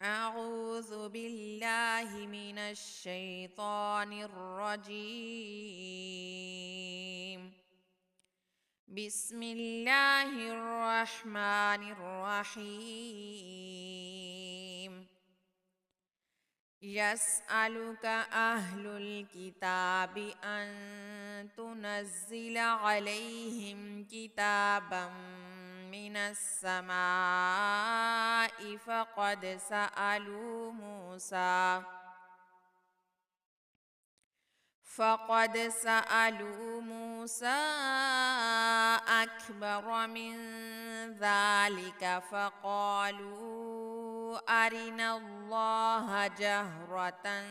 أعوذ بالله من الشيطان الرجيم. بسم الله الرحمن الرحيم. يسألك أهل الكتاب أن تنزل عليهم كتابا من السماء فقد سألوا موسى أكبر من ذلك فقالوا أرنا الله جهرة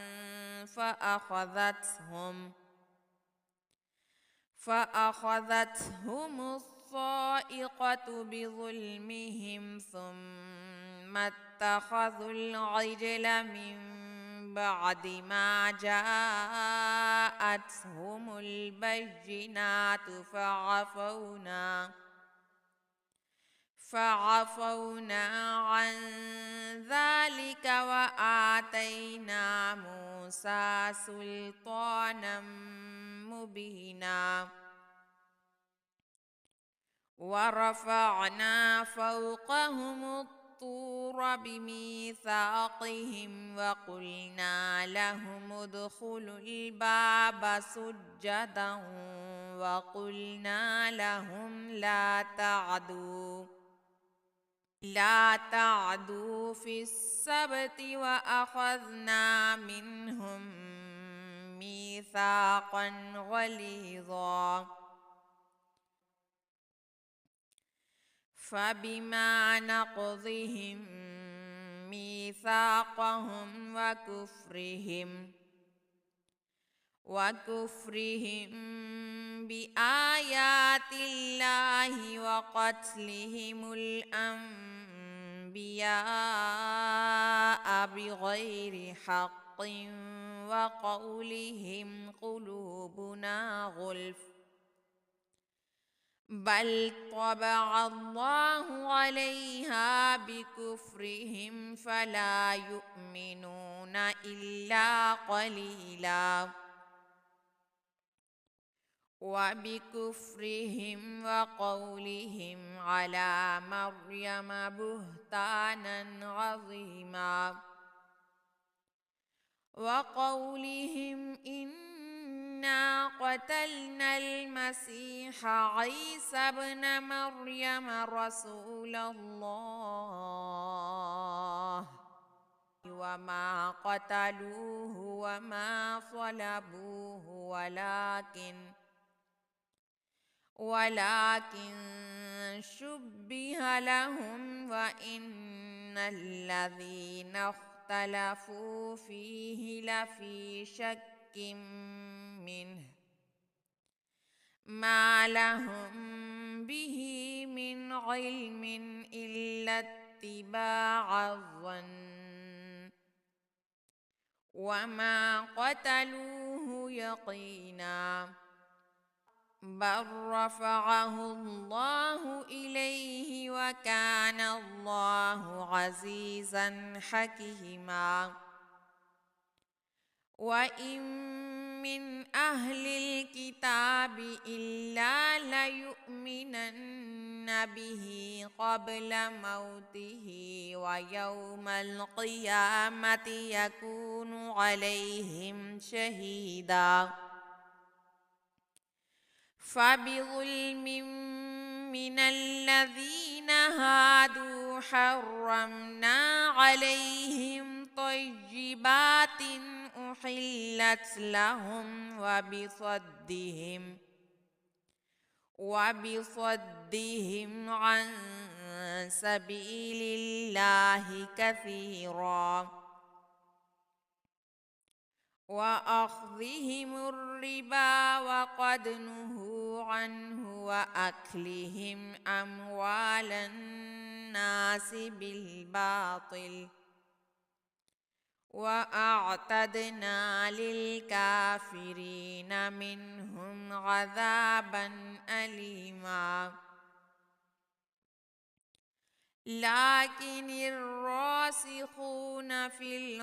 فأخذتهم الصائقة بظلمهم ثم اتخذوا العجل من بعد ما جاءتهم البينات فعفونا عن ذلك وآتينا موسى سلطانا مبينا ورفعنا فوقهم الطور بميثاقهم وقلنا لهم ادخلوا الباب سجدا وقلنا لهم لا تعدوا في السبت وأخذنا منهم ميثاقا غليظا فبما نقضهم ميثاقهم وكفرهم بآيات الله وقتلهم الأنبياء بغير حق وقولهم قلوبنا غلف بل طبع الله عليها بكفرهم فلا يؤمنون إلا قليلا وبكفرهم وقولهم على مريم بهتانا عظيما وقولهم إنا قتلنا المسيح عيسى ابن مريم رسول الله وما قتلوه وما صلبوه ولكن شبه لهم وإن الذين اختلفوا فيه لفي شك منه ما لهم به من علم إلا اتباع الظن وما قتلوه يقينا بل رفعه الله إليه وكان الله عزيزا حكيما وإن من أهل الكتاب إلا ليؤمنن به قبل موته ويوم القيامة يكون عليهم شهيدا فبظلم من الذين هادوا حرمنا عليهم طيبات أحلت لهم وبصدهم عن سبيل الله كثيرا وأخذهم الربا وقد نهوا عنه وأكلهم أموال الناس بالباطل وأعتدنا للكافرين منهم عذابا أليما لكن الراسخون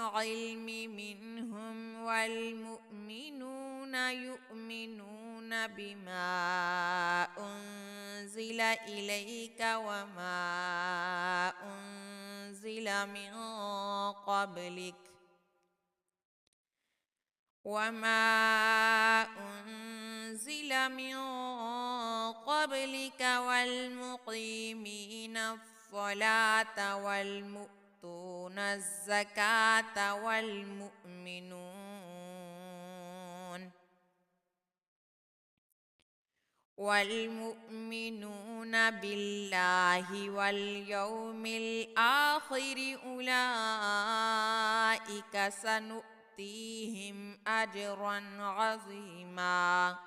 العلم منهم والمؤمنون يؤمنون بما أنزل إليك وما أنزل من قبلك والمقيمين الصلاة والمؤتون الزكاة والمؤمنون بالله واليوم الآخر أولئك سنؤتيهم أجرا عظيما